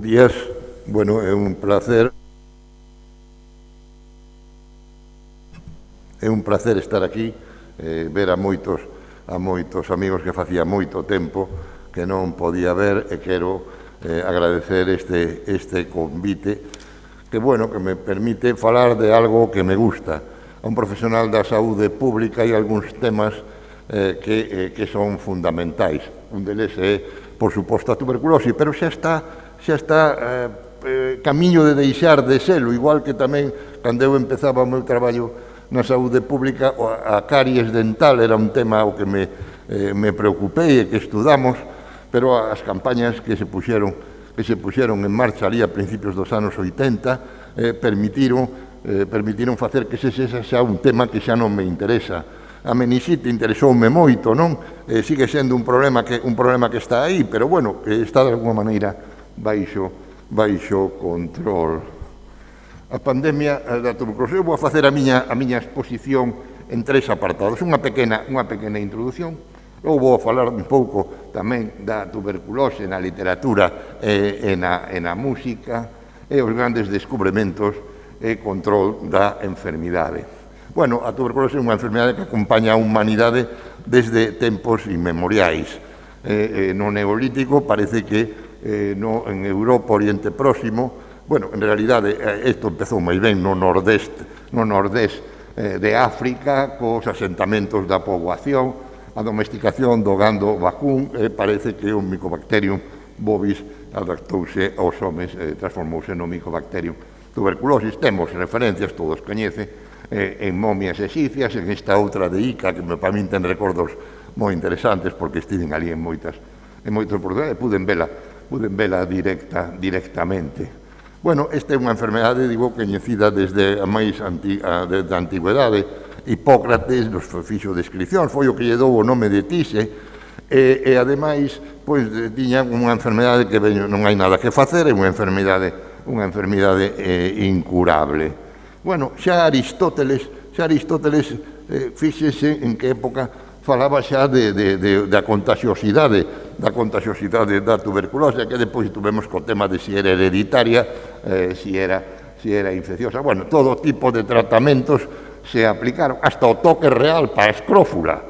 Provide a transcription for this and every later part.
días. Bueno, é un placer estar aquí, ver a moitos amigos que facía moito tempo que non podía ver, e quero agradecer este convite que, bueno, que me permite falar de algo que me gusta. A un profesional da saúde pública hai algúns temas que son fundamentais. Un deles é, por suposto, a tuberculose, pero xa está camiño de deixar de selo, igual que tamén, cando eu empezaba o meu traballo na saúde pública, a caries dental era un tema ao que me preocupei e que estudamos, pero as campañas que se puxeron en marcha ali a principios dos anos 80 permitiron facer que ese xa un tema que xa non me interesa. A meninxite interesoume moito, non? Sigue sendo un problema que está aí, pero, bueno, que está de alguma maneira baixo control. A pandemia da tuberculose, eu vou facer a miña exposición en 3 apartados. Unha pequena introducción. Eu vou falar un pouco tamén da tuberculose na literatura e na música, e os grandes descubrimentos e control da enfermidade. Bueno, a tuberculose é unha enfermidade que acompaña a humanidade desde tempos inmemoriais. No Neolítico parece que en Europa, Oriente Próximo, bueno, en realidade, isto empezou moi ben no nordés de África, cos asentamentos da poboación, a domesticación do gando vacún, parece que o Mycobacterium bovis adaptouse aos homes, transformouse no Mycobacterium tuberculosis. Temos referencias, todos coñecen, en momias exicias, en esta outra de Ica, que para min ten recordos moi interesantes, porque estiven ali en moitos oportunidades, puden vela directamente. Bueno, esta é unha enfermedade, digo, coñecida desde a máis desde a antigüedade. Hipócrates nos fixo descripción, foi o que lle dou o nome de tise, e ademais, pois, tiña unha enfermedade que non hai nada que facer, é unha enfermidade incurable. Bueno, xa Aristóteles, fíxese en que época falaba xa da contagiosidade da tuberculose, que depois tuvemos co tema de si era hereditaria, si era infecciosa. Bueno, todo tipo de tratamentos se aplicaron, hasta o toque real para a escrófula,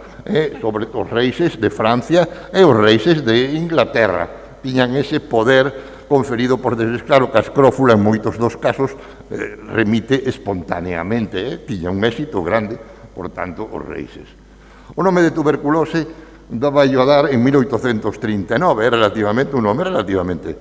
sobre os reises de Francia e os reises de Inglaterra. Tiñan ese poder conferido por Deus. Claro que a escrófula en moitos dos casos remite espontaneamente, tiña un éxito grande, por tanto, os reises. O nome de tuberculose daballo a dar en 1839, é un nome relativamente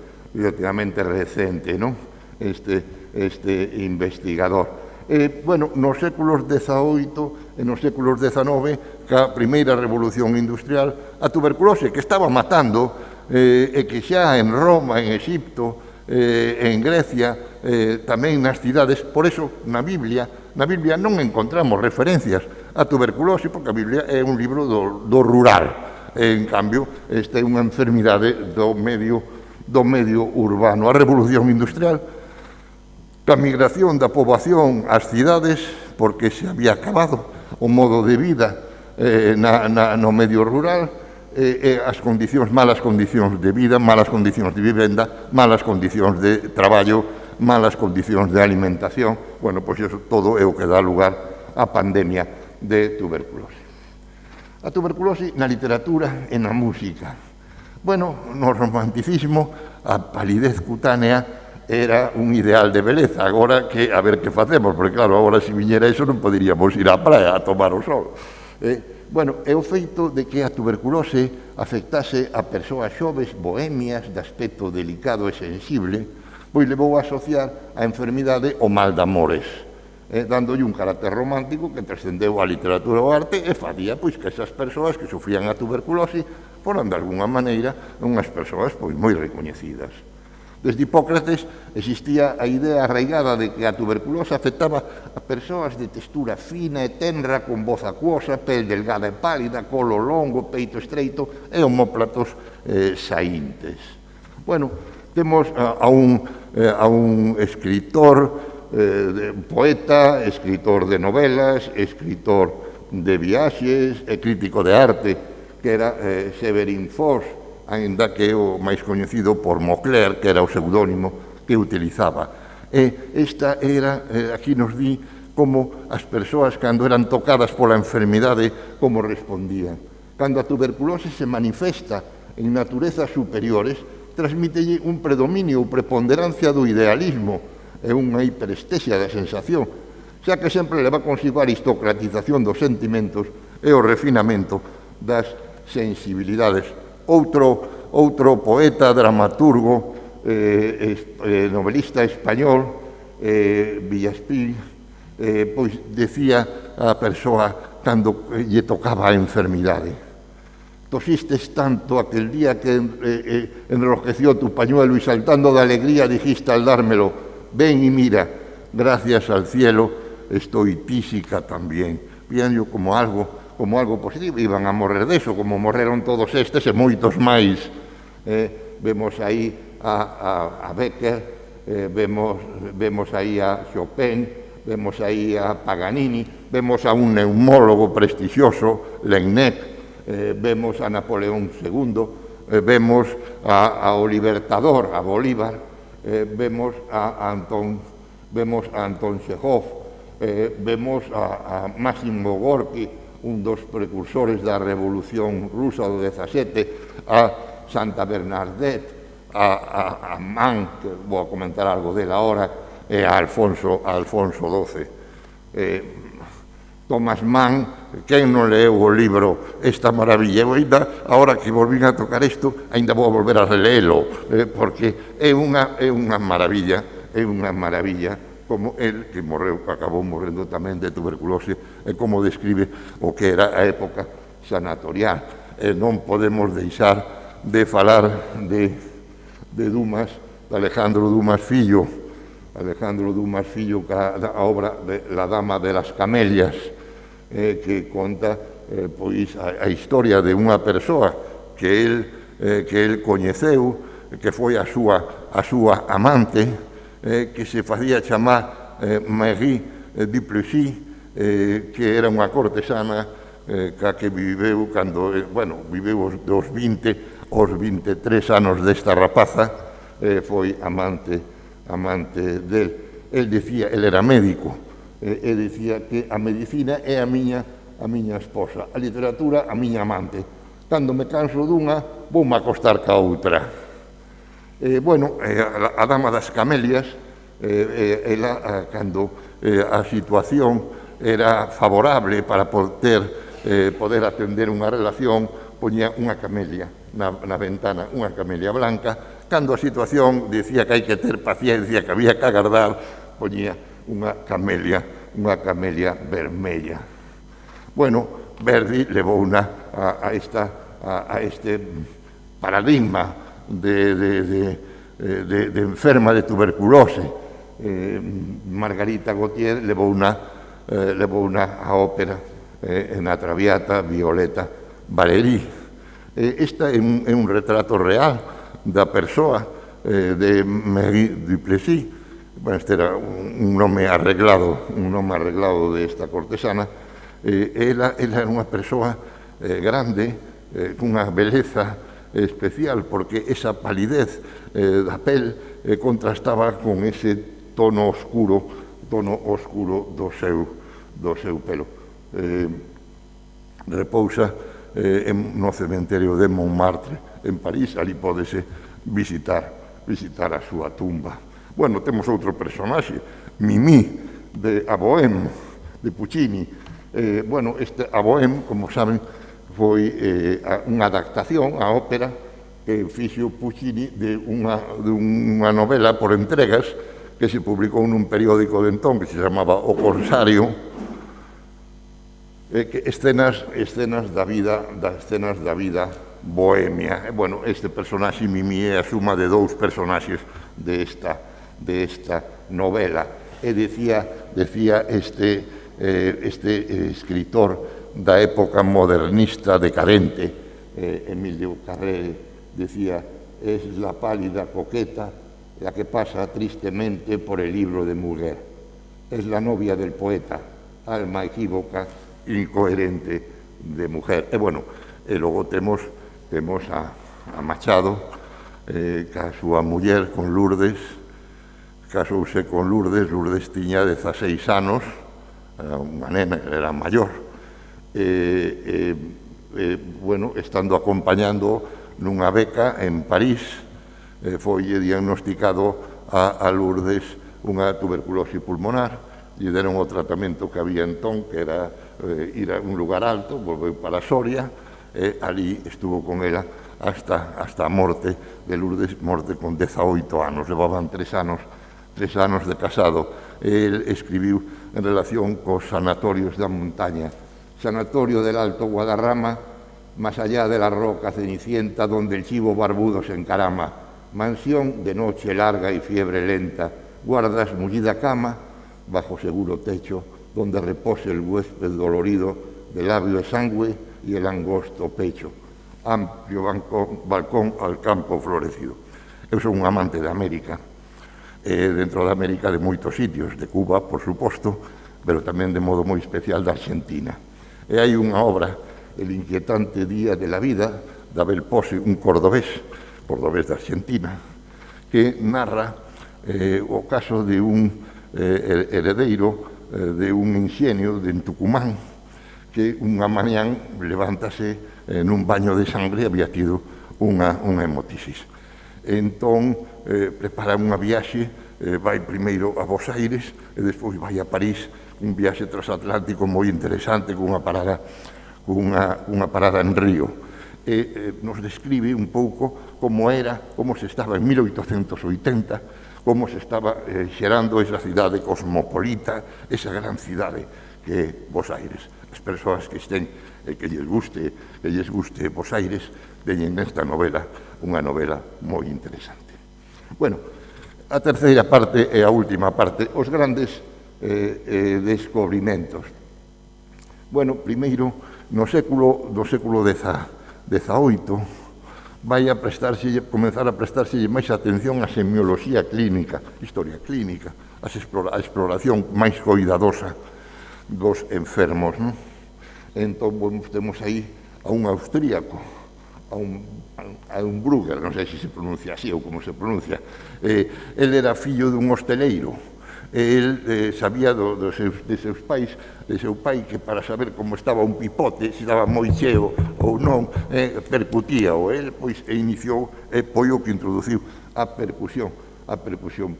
recente, non? Este investigador. Bueno, nos séculos XVIII e nos séculos XIX, ca primeira revolución industrial, a tuberculose que estaba matando e que xa en Roma, en Egipto, en Grecia, tamén nas cidades, por eso na Biblia non encontramos referencias a tuberculose, porque a Biblia é un libro do rural. En cambio, esta é unha enfermidade do medio urbano. A revolución industrial, a migración da poboación ás cidades, porque se había acabado o modo de vida no medio rural, as malas condicións de vida, malas condicións de vivenda, malas condicións de traballo, malas condicións de alimentación. Bueno, pois iso todo é o que dá lugar á pandemia de tuberculose. A tuberculose na literatura e na música. Bueno, no romanticismo, a palidez cutánea era un ideal de beleza. Agora, a ver que facemos, porque claro, agora se viñera iso non poderíamos ir á praia a tomar o sol. Bueno, é o feito de que a tuberculose afectase a persoas xoves, bohemias, de aspecto delicado e sensible, pois levou a asociar a enfermidade ao mal de amores, dándolle un carácter romántico que trascendeu a literatura ou arte e facía pois que esas persoas que sufrían a tuberculose foran de alguna maneira unhas persoas pois moi recoñecidas. Desde Hipócrates existía a idea arraigada de que a tuberculose afectaba a persoas de textura fina e tenra, con voz acuosa, pel delgada e pálida, colo longo, peito estreito e omóplatos saíntes. Bueno, temos a un escritor, poeta, escritor de novelas, escritor de viaxes e crítico de arte, que era Severin Foix, aínda que o máis coñecido por Mauclair, que era o pseudónimo que utilizaba. Esta era, aquí nos di como as persoas, cando eran tocadas pola enfermidade, como respondían. Cando a tuberculose se manifesta en naturezas superiores, transmítelle un predominio ou preponderancia do idealismo e unha hiperestesia da sensación, xa que sempre leva consigo a aristocratización dos sentimentos e o refinamento das sensibilidades. Outro poeta, dramaturgo, novelista español, Villespín, pois decía a persoa cando lle tocaba a enfermidade: tosistes tanto aquel día que enrojeció tu pañuelo y saltando de alegría dijiste al dármelo, ven y mira, gracias al cielo estoy tísica también. Víanlo como algo positivo, iban a morrer deso, como morreron todos estes e moitos máis. Vemos aí a Becker, vemos aí a Chopin, vemos aí a Paganini, vemos a un neumólogo prestixioso, Laennec, vemos a Napoleón II, vemos ao Libertador, a Bolívar, vemos a Anton Chekhov, vemos a Máximo Gorki, un dos precursores da Revolución Rusa do 17, a Santa Bernadette, a Mann, que vou a comentar algo dela ahora, e a Alfonso XII. Thomas Mann, quen non leu o libro Esta maravilla? Eu ainda, ahora que volvín a tocar isto, ainda vou a volver a releelo, porque é unha maravilla, como el que acabou morrendo tamén de tuberculose, e como describe o que era a época sanatorial. Non podemos deixar de falar de Dumas, de Alejandro Dumas Fillo, a obra de La dama de las camelias, que conta pois a historia de unha persoa que el coñeceu, que foi a súa amante, que se facía chamar Marie Duplessis, que era unha cortesana que viveu viveu dos 20 aos 23 anos desta rapaza, foi amante del. El era médico, e dicía que a medicina é a miña esposa, a literatura a miña amante. Cando me canso dunha, voume acostar ca outra. A dama das camelias, ela, cando a situación era favorable para poder atender unha relación, poñía unha camelia na ventana, unha camelia blanca. Cando a situación dicía que hai que ter paciencia, que había que agardar, poñía unha camelia vermella. Verdi levouna a este paradigma de enferma de tuberculose. Margarita Gautier levouna a ópera na Traviata, Violeta Valéry. Esta é un retrato real da persoa de Marie Duplessis. Este era un nome arreglado desta cortesana. Ela era unha persoa grande, cunha beleza especial, porque esa palidez da pel contrastaba con ese tono oscuro do seu pelo. Repousa no cementerio de Montmartre, en París. Ali pódese visitar a súa tumba. Temos outro personaxe, Mimi, a Bohème, de Puccini. A Bohème, como saben, foi unha adaptación á ópera que fixo Puccini de unha novela por entregas que se publicou nun periódico de entón que se chamaba O Corsario, escenas da vida bohemia. Este personaxe Mimi é a suma de dous personaxes desta novela. E decía este escritor da época modernista decadente, Emilio Carrere, decía: es la pálida coqueta la que pasa tristemente por el libro de Murger. Es la novia del poeta, alma equívoca, incoherente de mujer. E logo temos Machado, ca súa muller con Lourdes, casouse con Lourdes, Lourdes tiña 16 anos, era unha nena, era maior, bueno, estando acompañando nunha beca en París, foi diagnosticado a Lourdes unha tuberculose pulmonar, lle deron o tratamento que había entón, que era ir a un lugar alto, volveu para Soria, e ali estuvo con ela hasta a morte de Lourdes, morte con 18 anos, levaban 3 anos de casado. El escribiu en relación cos sanatorios da montaña. Sanatorio del Alto Guadarrama, más allá de la roca cenicienta donde el chivo barbudo se encarama, mansión de noche larga y fiebre lenta, guardas mullida cama, bajo seguro techo, donde repose el huésped dolorido de labio exangüe y el angosto pecho, amplio balcón al campo florecido. Eu son un amante de América, dentro de América de moitos sitios, de Cuba, por suposto, pero tamén de modo moi especial da Argentina. E hai unha obra, El inquietante día de la vida, de Abel Pose, un cordobés de Argentina, que narra o caso de un heredeiro de un ingenio en Tucumán, que unha mañán levántase nun baño de sangre, había tido unha hemotisis. Entón, prepara unha viaxe, vai primeiro a Buenos Aires e despois vai a París, un viaxe transatlántico moi interesante, cunha parada en Río. Nos describe un pouco como se estaba en 1880, como se estaba xerando esa cidade cosmopolita, esa gran cidade que é Buenos Aires. As persoas que estén, que lles guste Buenos Aires, teñen nesta novela unha novela moi interesante. Bueno, a terceira parte e a última parte, os grandes descubrimentos. Bueno, primeiro, no século XVIII, vai a comenzar a prestárselle máis atención á semioloxía clínica, historia clínica, a exploración máis coidadosa dos enfermos. Non? Entón, temos aí a un austríaco, a un Brugger, non sei se se pronuncia así ou como se pronuncia. El era fillo dun hosteleiro. El sabía de seu pai que para saber como estaba un pipote, se estaba moi cheo ou non, percutía o el, pois iniciou, foi o que introduciu a percusión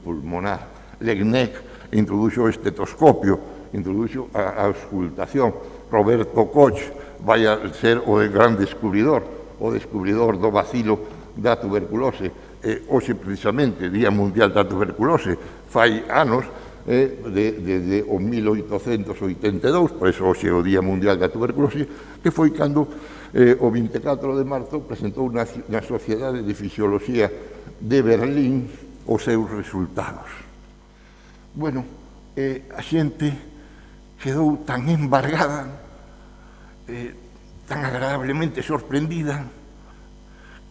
pulmonar. Legnet introduxo o estetoscopio, introduxo a auscultación. Roberto Koch vai a ser o gran descubridor do bacilo da tuberculose. Hoxe, precisamente, Día Mundial da Tuberculose, fai anos, de o 1882, por eso hoxe é o Día Mundial da Tuberculose, que foi cando o 24 de marzo presentou na Sociedade de Fisioloxía de Berlín os seus resultados. Bueno, a xente quedou tan embargada, tan agradablemente sorprendida,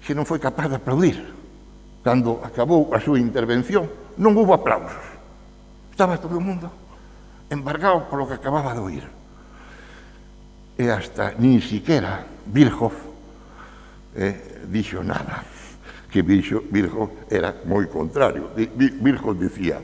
que non foi capaz de aplaudir. Cando acabou a súa intervención, non houve aplausos. Estaba todo o mundo embargado polo que acababa de oír. E hasta nin siquiera Virchow dixo nada, que Virchow era moi contrario. Virchow dicía,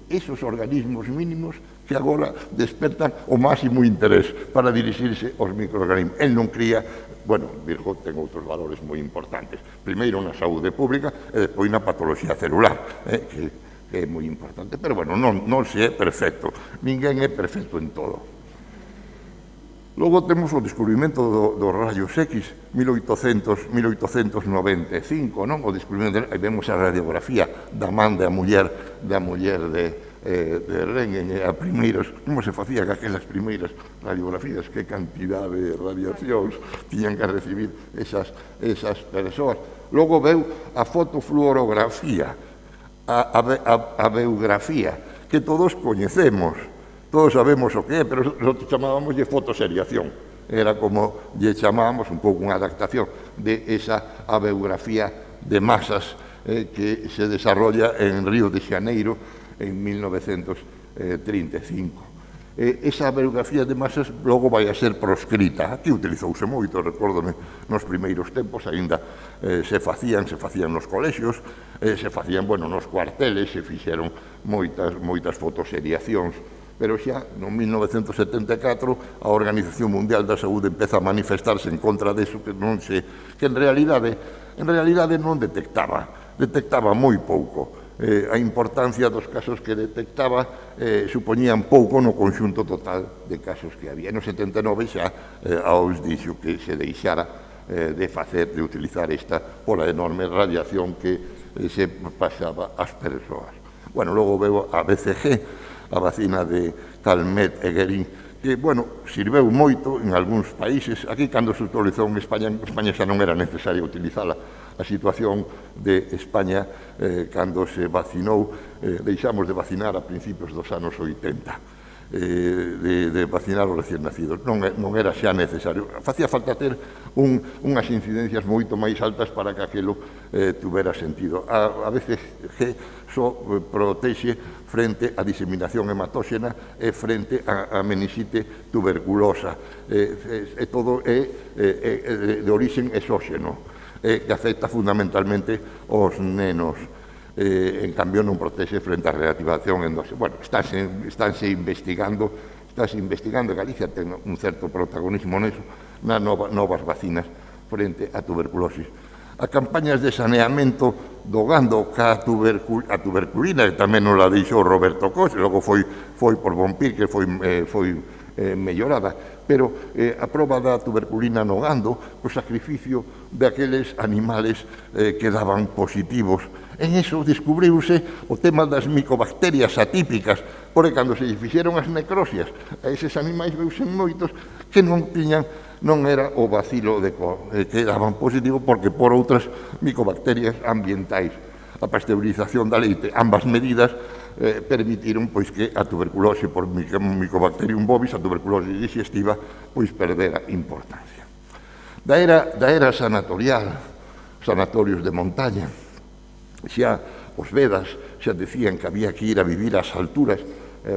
esos organismos mínimos que agora despertan o máximo interés para dirixirse aos microorganismos. El non cría, bueno, Virchow ten outros valores moi importantes. Primeiro na saúde pública e despois na patoloxía celular, que é moi importante. Pero, bueno, non se é perfecto. Ninguén é perfecto en todo. Logo temos o descubrimento dos rayos X, 1895, non? O descubrimento, aí vemos a radiografía da man da muller de Röntgen, a primeiros, como se facía que aquelas primeiras radiografías, que cantidad de radiacións tiñan que recibir esas persoas. Logo veu a fotofluorografía, a biografía, que todos coñecemos, todos sabemos o que é, pero nosotros chamábamos de fotoseriación. Era como lle chamábamos un pouco unha adaptación de esa biografía de masas que se desarrolla en Río de Xaneiro en 1935. Esa biografía de masas logo vai a ser proscrita. Aquí utilizouse moito, recórdome, nos primeiros tempos, aínda se facían nos colexios, se facían, bueno, nos cuarteles, se fixeron moitas fotoseriacións, pero xa no 1974 a Organización Mundial da Saúde empeza a manifestarse en contra deso, que en realidade non detectaba moi pouco. A importancia dos casos que detectaba supoñían pouco no conxunto total de casos que había. No 79 xa a OMS dixo que se deixara de utilizar esta pola enorme radiación que se pasaba ás persoas. Bueno, logo veo a BCG, a vacina de Calmet e Guerin, que, bueno, sirveu moito en algúns países. Aquí, cando se utilizou en España xa non era necesario utilizala. A situación de España, cando se vacinou, deixamos de vacinar a principios dos anos 80, de vacinar os recién nacidos. Non era xa necesario. Facía falta ter unhas incidencias moito máis altas para que aquilo tuvera sentido. A veces só protexe frente á diseminación hematóxena e frente á meningite tuberculosa. Todo é de orixen exóxeno, que afecta fundamentalmente aos nenos. En cambio, non protexe frente á reactivación endóxena. Bueno, estánse investigando, Galicia ten un certo protagonismo neso, nas novas vacinas frente á tuberculosis. As campañas de saneamento do gando ca a tuberculina, que tamén non la deixou Roberto Cox, logo foi por Bonpir que foi mellorada, pero a proba da tuberculina no gando, o sacrificio daqueles animales que daban positivos. En eso descubriuse o tema das micobacterias atípicas, porque cando se fixeron as necrosias a eses animais veusen moitos que non era o bacilo que daban positivo, porque por outras micobacterias ambientais. A pasteurización da leite, ambas medidas permitiron pois que a tuberculose por Mycobacterium bovis, a tuberculose digestiva, pois perdera importancia. Da era sanatorial, sanatorios de montaña, xa os Vedas xa decían que había que ir a vivir ás alturas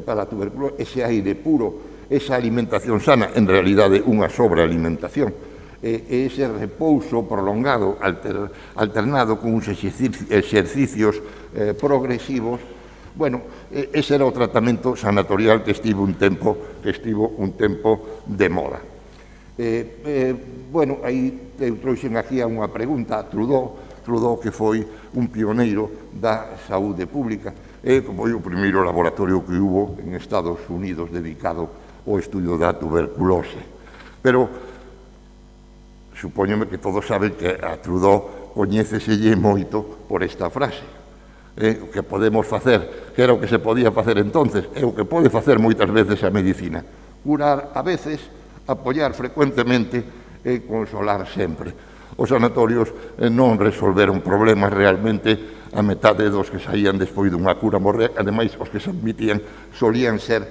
para a tuberculose, ese aire puro, esa alimentación sana, en realidade unha sobrealimentación, ese repouso prolongado alternado con uns exercicios progresivos. Bueno, ese era o tratamento sanatorial que estivo un tempo de moda. Bueno, aí eu trouxen aquí a unha pregunta a Trudeau, que foi un pioneiro da saúde pública, foi o primeiro laboratorio que hubo en Estados Unidos dedicado ao estudio da tuberculose. Pero supóñome que todos saben que a Trudeau coñéceselle moito por esta frase. O que podemos facer, que era o que se podía facer entonces, é o que pode facer moitas veces a medicina. Curar a veces, apoiar frecuentemente e consolar sempre. Os sanatorios non resolveron problemas realmente. A metade dos que saían despois dunha cura morrer, ademais os que se admitían solían ser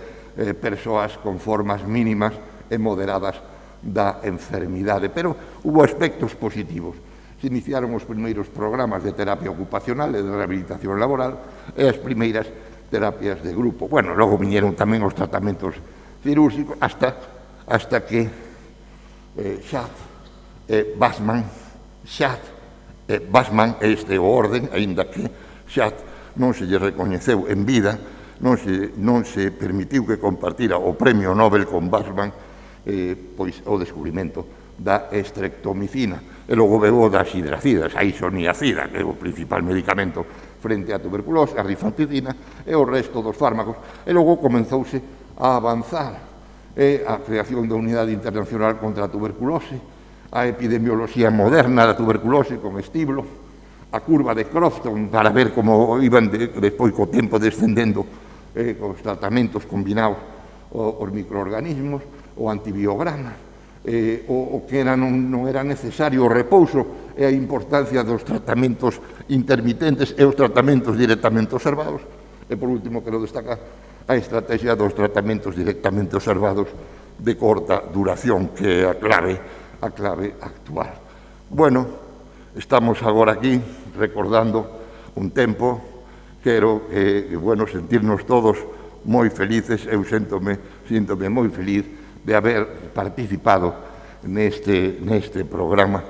persoas con formas mínimas e moderadas da enfermidade, pero hubo aspectos positivos. Se iniciaron os primeiros programas de terapia ocupacional e de rehabilitación laboral e as primeiras terapias de grupo. Bueno, logo viñeron tamén os tratamentos cirúrgicos hasta que Bassman, este o orden, aínda que Schacht non se lle recoñeceu en vida, non se permitiu que compartira o premio Nobel con Bassman, pois o descubrimento da estreptomicina, e logo veo das hidracidas, a isoniazida, que é o principal medicamento frente á tuberculose, a rifampicina e o resto dos fármacos, e logo comenzouse a avanzar a creación da Unidade Internacional contra a Tuberculose, a epidemioloxía moderna da tuberculose con Stiblo, a curva de Crofton para ver como iban despois co tempo descendendo cos tratamentos combinados os microorganismos, o antibiograma, o que non era necesario o repouso e a importancia dos tratamentos intermitentes e os tratamentos directamente observados. E, por último, quero destacar a estrategia dos tratamentos directamente observados de corta duración, que é a clave actual. Bueno, estamos agora aquí recordando un tempo, quero sentirnos todos moi felices, eu síntome moi feliz de haber participado neste programa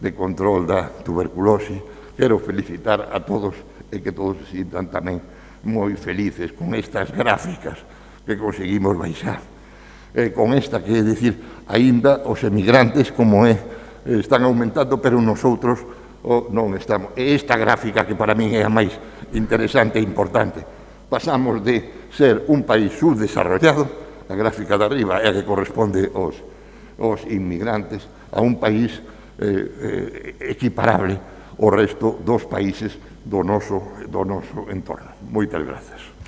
de control da tuberculose. Quero felicitar a todos e que todos se sintan tamén moi felices con estas gráficas que conseguimos baixar. Con esta, que é dicir, aínda os emigrantes, como están aumentando, pero nosotros non estamos. E esta gráfica, que para min é a máis interesante e importante, pasamos de ser un país subdesarrollado, a gráfica de arriba é a que corresponde aos inmigrantes, a un país equiparable ao resto dos países do noso entorno. Moitas grazas.